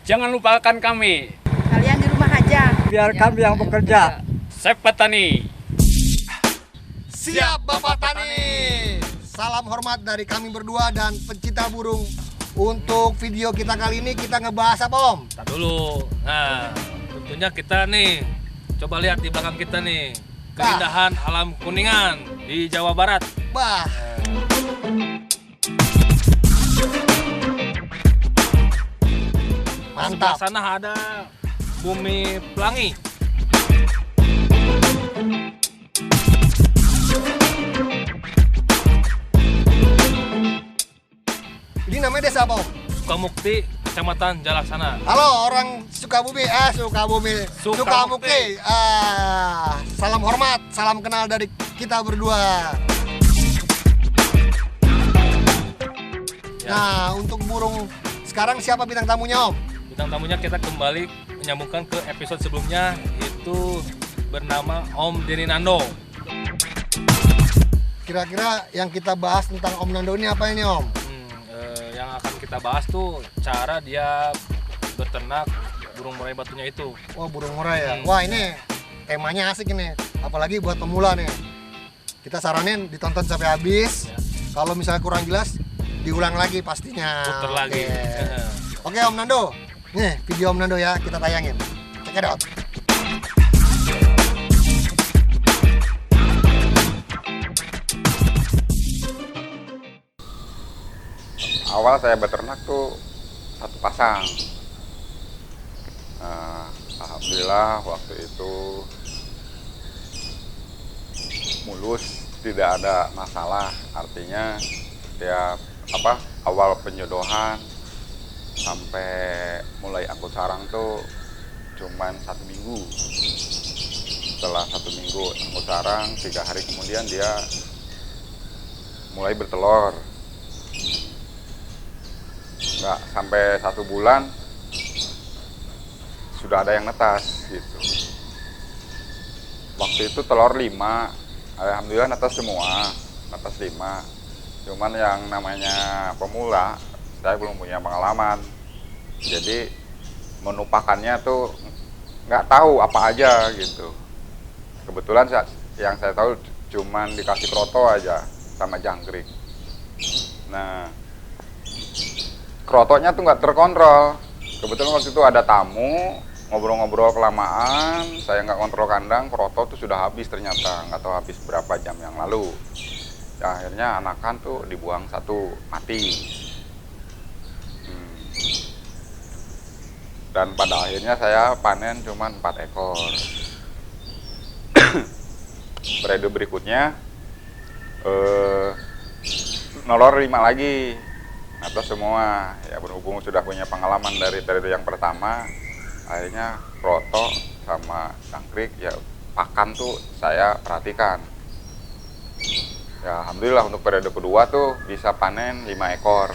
Jangan lupakan kami. Kalian di rumah aja. Biar kami yang bekerja. Chef Petani. Siap Bapak Tani. Salam hormat dari kami berdua dan pencinta burung. Untuk video kita kali ini kita ngebahas apa Om? Tar dulu. Nah, tentunya kita nih, coba lihat di belakang kita nih, keindahan alam Kuningan di Jawa Barat. Bah. Sebelah Mantap. sana ada Bumi Pelangi. Ini namanya desa apa Om? Sukamukti, Kecamatan Jalaksana. Halo orang Sukabumi, Sukamukti. Salam hormat, salam kenal dari kita berdua. Ya. Nah, untuk burung sekarang siapa bintang tamunya Om? Bintang tamunya kita kembali menyambungkan ke episode sebelumnya, yaitu bernama Om Denny Nando. Kira-kira yang kita bahas tentang Om Nando ini apa ini Om? Yang akan kita bahas tuh cara dia beternak burung murai batunya itu. Wah, burung murai ya. Wah, ini temanya asik ini. Apalagi buat pemula nih. Kita saranin ditonton sampai habis. Ya. Kalau misalnya kurang jelas, diulang lagi pastinya. Puter lagi. Oke, Om Nando. Nih, video Om Nando ya, kita tayangin. Check it out. Awal saya beternak tuh satu pasang. Alhamdulillah waktu itu mulus, tidak ada masalah. Artinya setiap awal penjodohan sampai mulai angkut sarang tuh cuman 1 minggu. Setelah 1 minggu angkut sarang, 3 hari kemudian dia mulai bertelur. Nggak sampai 1 bulan sudah ada yang netas gitu. Waktu itu telur 5, alhamdulillah netas semua, netas 5. Cuman yang namanya pemula, saya belum punya pengalaman, jadi menupakannya tuh nggak tahu apa aja gitu. Kebetulan yang saya tahu cuman dikasih kroto aja sama jangkrik. Nah, krotonya tuh nggak terkontrol. Kebetulan waktu itu ada tamu, ngobrol-ngobrol kelamaan, saya nggak kontrol kandang, kroto tuh sudah habis ternyata, nggak tahu habis berapa jam yang lalu. Ya, akhirnya anakan tuh dibuang 1, mati. Dan pada akhirnya saya panen cuma 4 ekor. Periode berikutnya nolor 5 lagi. Atas semua, ya berhubung sudah punya pengalaman dari periode yang pertama, akhirnya kroto sama jangkrik ya pakan tuh saya perhatikan. Ya alhamdulillah untuk periode kedua tuh bisa panen 5 ekor.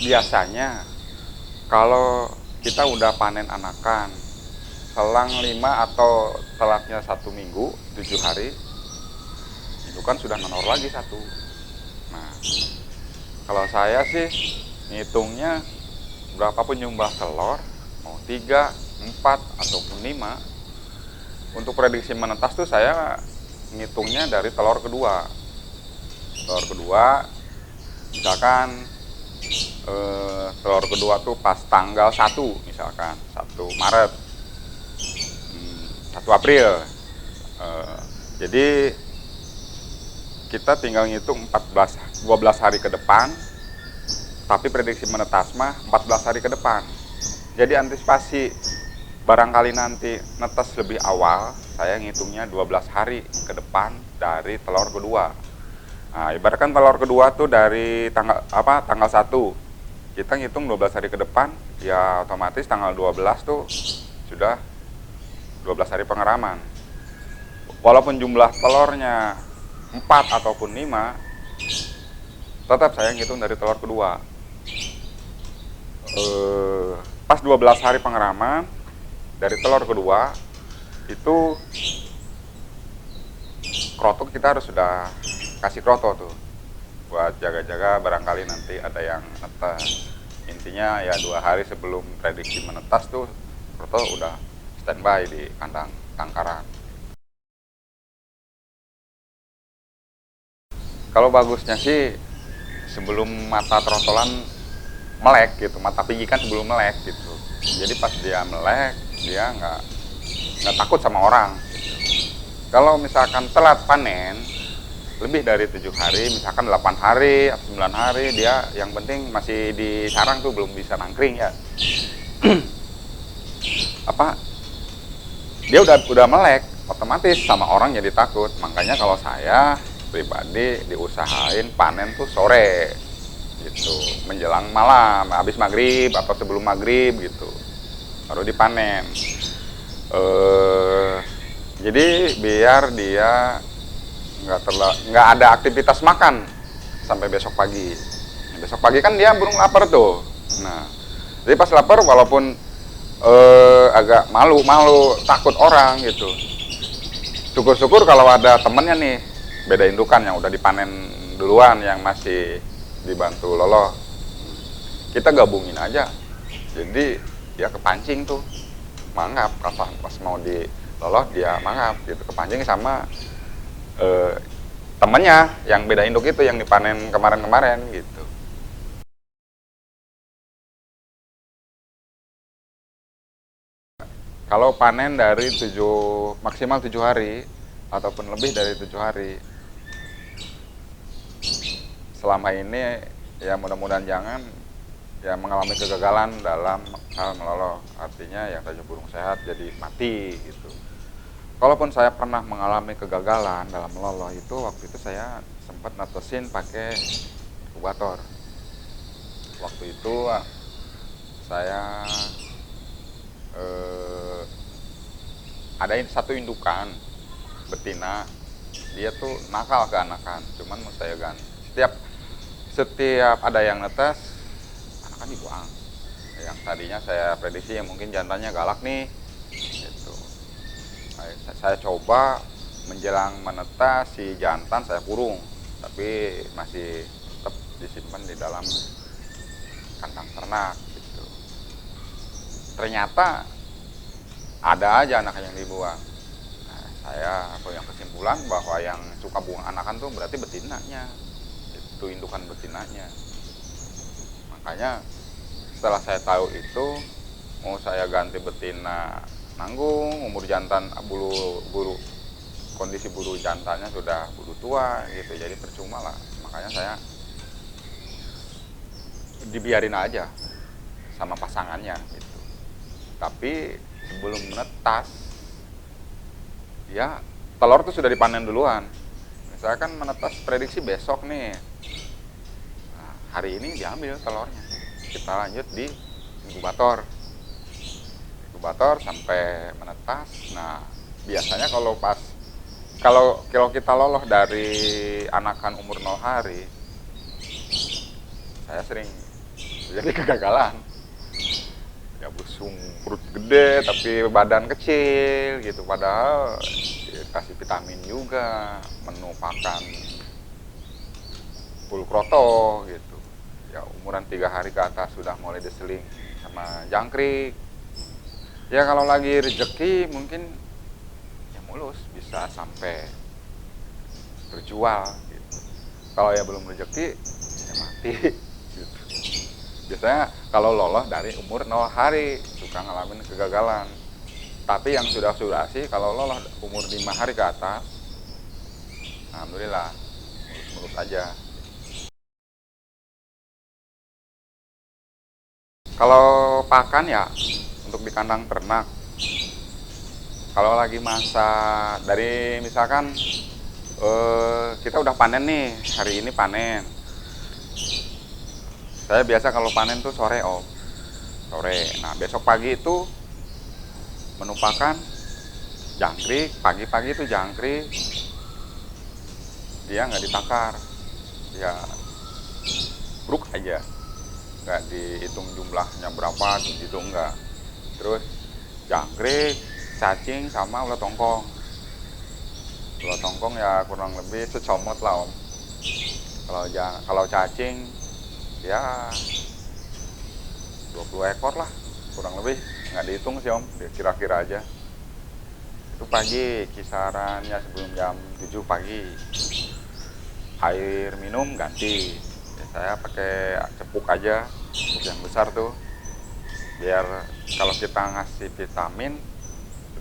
Biasanya kalau kita udah panen anakan selang 5 atau telatnya 1 minggu, 7 hari, itu kan sudah menor lagi 1. Nah, kalau saya sih ngitungnya berapapun jumlah telur, mau 3, 4 ataupun 5, untuk prediksi menetas tuh saya ngitungnya dari telur kedua. Telur kedua, misalkan telur kedua tuh pas tanggal 1, misalkan 1 Maret, 1 April. Jadi kita tinggal ngitung 12 hari ke depan, tapi prediksi menetas mah 14 hari ke depan. Jadi antisipasi barangkali nanti netas lebih awal, saya ngitungnya 12 hari ke depan dari telur kedua. Nah, ibaratkan telur kedua tuh dari tanggal 1. Kita ngitung 12 hari ke depan, ya otomatis tanggal 12 tuh sudah 12 hari pengeraman. Walaupun jumlah telurnya 4 ataupun 5, tetap saya ngitung dari telur kedua. Pas 12 hari pengeraman dari telur kedua itu kroto kita harus sudah kasih kroto tuh. buat jaga-jaga barangkali nanti ada yang netas. Intinya ya 2 hari sebelum prediksi menetas tuh Proto udah standby di kandang tangkaran. Kalau bagusnya sih sebelum mata trotolan melek gitu, mata pigi kan sebelum melek gitu. Jadi pas dia melek, dia nggak takut sama orang. Gitu. Kalau misalkan telat panen, lebih dari 7 hari, misalkan 8 hari atau 9 hari, dia yang penting masih di sarang tuh belum bisa nangkring ya. Dia udah melek, otomatis sama orang jadi takut. Makanya kalau saya pribadi diusahain panen tuh sore gitu, menjelang malam, habis maghrib atau sebelum maghrib gitu, baru dipanen. Jadi biar dia nggak ada aktivitas makan sampai besok pagi. Besok pagi kan dia burung lapar tuh. Nah, jadi pas lapar walaupun agak malu takut orang gitu. Syukur-syukur kalau ada temennya nih, beda indukan yang udah dipanen duluan, yang masih dibantu loloh, kita gabungin aja. Jadi dia kepancing tuh, mangap pas mau diloloh dia mangap gitu, kepancing sama temennya yang beda induk itu yang dipanen kemarin gitu. Kalau panen dari maksimal 7 hari ataupun lebih dari 7 hari, selama ini ya mudah-mudahan jangan ya mengalami kegagalan dalam hal meloloh. Artinya yang tadinya burung sehat jadi mati gitu. Kalaupun saya pernah mengalami kegagalan dalam meloloh itu, waktu itu saya sempat netesin pakai inkubator. Waktu itu saya ada satu indukan betina, dia tuh nakal ke anakan, cuman mau saya ganti. Setiap ada yang netes, anakan dibuang. Yang tadinya saya prediksi yang mungkin jantannya galak nih, gitu. Saya coba menjelang menetas si jantan saya kurung, tapi masih tetap disimpan di dalam kandang ternak. Gitu. Ternyata ada aja anak yang dibuang. Nah, saya punya kesimpulan bahwa yang suka buang anakan tuh berarti betinanya, itu indukan betinanya. Makanya setelah saya tahu itu, mau saya ganti betina nanggung, umur jantan kondisi bulu jantannya sudah bulu tua gitu, jadi percuma lah. Makanya saya dibiarin aja sama pasangannya gitu. Tapi sebelum menetas, ya telur tuh sudah dipanen duluan. Misalkan menetas prediksi besok nih, nah, hari ini diambil telurnya, kita lanjut di inkubator sampai menetas. Nah, biasanya kalau kita loloh dari anakan umur 0 hari, saya sering jadi kegagalan. Ya busung perut gede tapi badan kecil gitu, padahal dikasih vitamin juga, menu pakan full kroto gitu. Ya umuran 3 hari ke atas sudah mulai diseling sama jangkrik. Ya kalau lagi rezeki mungkin ya mulus bisa sampai terjual gitu. Kalau ya belum rezeki ya mati gitu. Biasanya kalau loloh dari umur 0 hari suka ngalamin kegagalan. Tapi yang sudah sih kalau loloh umur 5 hari ke atas, alhamdulillah mulus-mulus aja. Kalau pakan ya untuk di kandang ternak, kalau lagi masa dari misalkan kita udah panen nih, hari ini panen. Saya biasa kalau panen tuh sore om, sore. Nah besok pagi itu menu pakan jangkrik, pagi-pagi itu jangkrik, dia nggak ditakar, ya bruk aja, nggak dihitung jumlahnya berapa gitu enggak. Terus jangkrik, cacing sama ulat tongkong. Ulat tongkong ya kurang lebih secomot lah om. Kalau cacing ya 20 ekor lah kurang lebih, nggak dihitung sih Om, kira-kira aja. Itu pagi, kisarannya sebelum jam 7 pagi. Air minum ganti, ya, saya pakai cepuk aja, cepuk yang besar tuh, biar kalau kita ngasih vitamin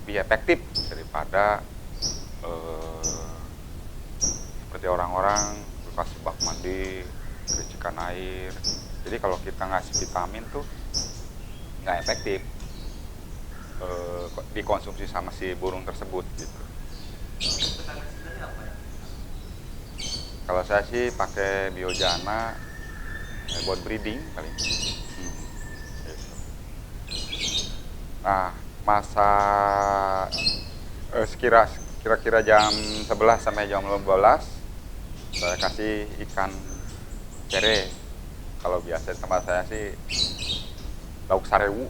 lebih efektif daripada seperti orang-orang kasih bak mandi, kericikan air. Jadi kalau kita ngasih vitamin tuh nggak efektif dikonsumsi sama si burung tersebut gitu. Kalau saya sih pakai biojana buat breeding paling. Gitu. Nah, masa kira-kira jam 11 sampai jam 12 saya kasih ikan cere. Kalau biasa di tempat saya sih lauk sarewu.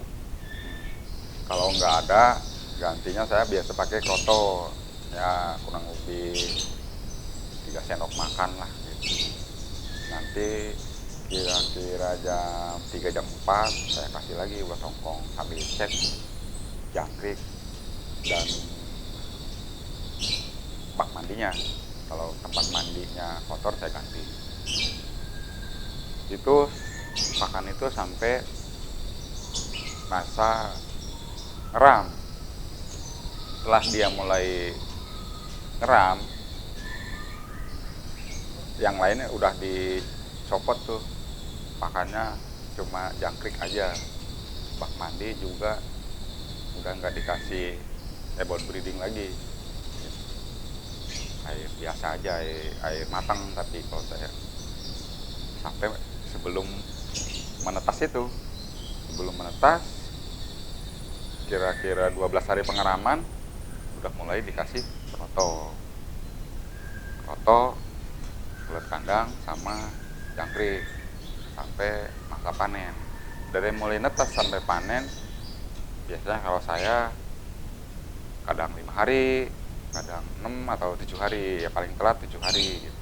Kalau nggak ada, gantinya saya biasa pakai kroto. Ya kurang lebih 3 sendok makan lah gitu. Nanti kira-kira jam 3 jam 4 saya kasih lagi ulat tongkong sambil cek jangkrik dan bak mandinya. Kalau tempat mandinya kotor saya ganti. Itu makan itu sampai masa ngeram. Setelah dia mulai ngeram, yang lainnya udah dicopot tuh, makannya cuma jangkrik aja. Bak mandi juga udah nggak dikasih ebon breeding lagi, air biasa aja, air matang. Tapi kalau saya sampai sebelum menetas itu, sebelum menetas kira-kira 12 hari pengeraman udah mulai dikasih kroto, kulit kandang sama jangkrik sampai masa panen. Dari mulai netas sampai panen biasanya kalau saya kadang 5 hari, kadang 6 atau 7 hari, ya paling telat 7 hari gitu.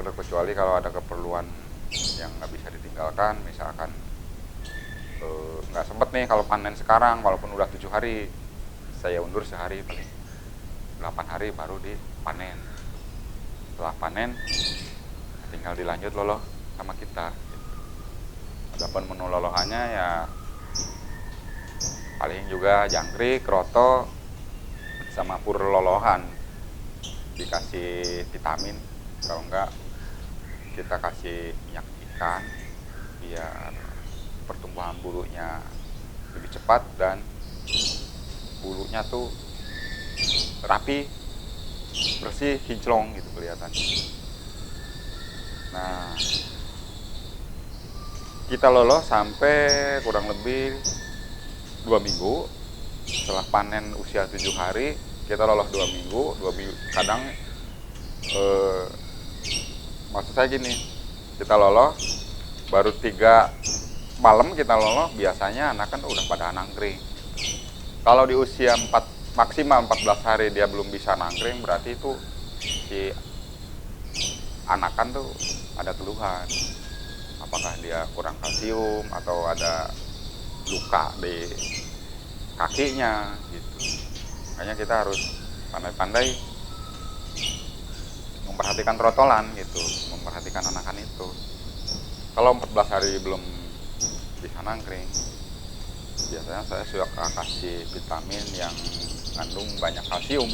Kecuali kalau ada keperluan yang nggak bisa ditinggalkan, misalkan nggak sempet nih kalau panen sekarang walaupun udah 7 hari, saya undur sehari, paling 8 hari baru dipanen. Setelah panen tinggal dilanjut loloh sama kita gitu. Adapun menu lolohannya ya paling juga jangkrik, kroto sama pur lolohan, dikasih vitamin. Kalau enggak kita kasih minyak ikan biar pertumbuhan bulunya lebih cepat dan bulunya tuh rapi, bersih, kinclong gitu kelihatan. Nah, kita loloh sampai kurang lebih 2 minggu. Setelah panen usia 7 hari, kita loloh 2 minggu. Kadang maksud saya gini, kita loloh baru 3 malam kita loloh, biasanya anak kan udah pada nangkring. Kalau di usia maksimal 14 hari dia belum bisa nangkring, berarti itu si anakan tuh ada keluhan. Apakah dia kurang kalsium atau ada luka di kakinya gitu. Makanya kita harus pandai-pandai memperhatikan trotolan gitu, memperhatikan anakan itu. Kalau 14 hari belum bisa nangkring, biasanya saya suka kasih vitamin yang mengandung banyak kalsium.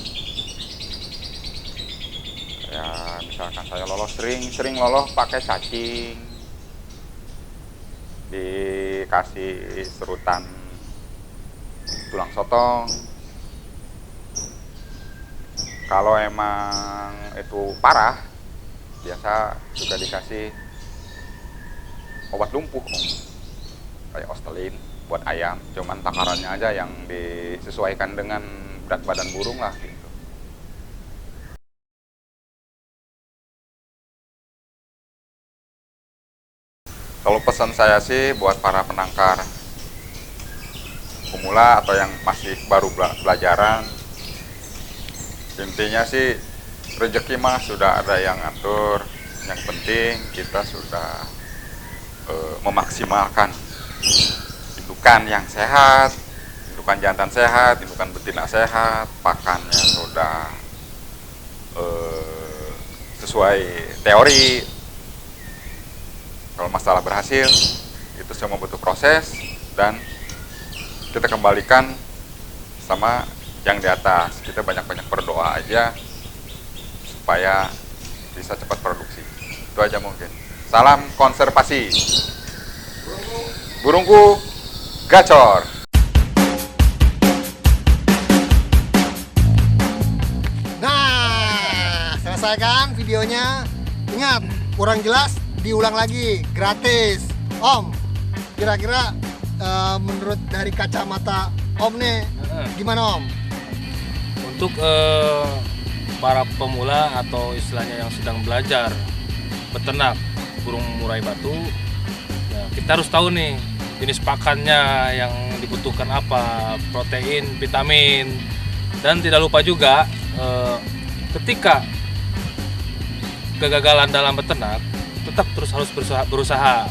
Ya misalkan saya loloh sering loloh pakai cacing, dikasih serutan tulang sotong. Kalau emang itu parah, biasa juga dikasih obat lumpuh, kayak Ostelin buat ayam, cuman takarannya aja yang disesuaikan dengan berat badan burung lah gitu. Kalau pesan saya sih buat para penangkar pemula atau yang masih baru belajaran, intinya sih rezeki mah sudah ada yang ngatur. Yang penting kita sudah memaksimalkan indukan yang sehat, indukan jantan sehat, indukan betina sehat, pakannya sudah sesuai teori. Kalau masalah berhasil, itu semua butuh proses dan kita kembalikan sama yang di atas. Kita banyak-banyak berdoa aja supaya bisa cepat produksi. Itu aja mungkin. Salam konservasi. Burungku gacor. Nah, selesai kan videonya? Ingat, kurang jelas diulang lagi, gratis. Om, kira-kira menurut dari kacamata Om nih, gimana Om? Untuk para pemula atau istilahnya yang sedang belajar beternak burung murai batu, ya, kita harus tahu nih jenis pakannya yang dibutuhkan apa, protein, vitamin, dan tidak lupa juga ketika kegagalan dalam beternak tetap terus harus berusaha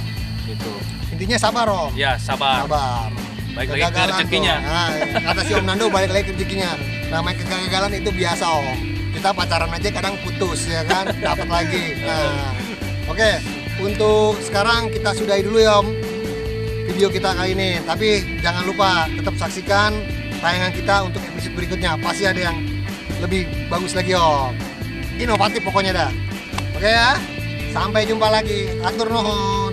gitu. Intinya sabar Om. Ya, sabar. Sabar. Baik lagi ke Kegagalan rezekinya. tuh. Nah, kata si Om Nando balik lagi ke rezekinya. Namanya kegagalan itu biasa Om. Kita pacaran aja kadang putus ya kan, dapat lagi. Nah, oke. Untuk sekarang kita sudahi dulu ya Om video kita kali ini. Tapi jangan lupa tetap saksikan tayangan kita untuk episode berikutnya. Pasti ada yang lebih bagus lagi Om. Inovatif pokoknya dah. Oke ya. Sampai jumpa lagi. Atur nuhun.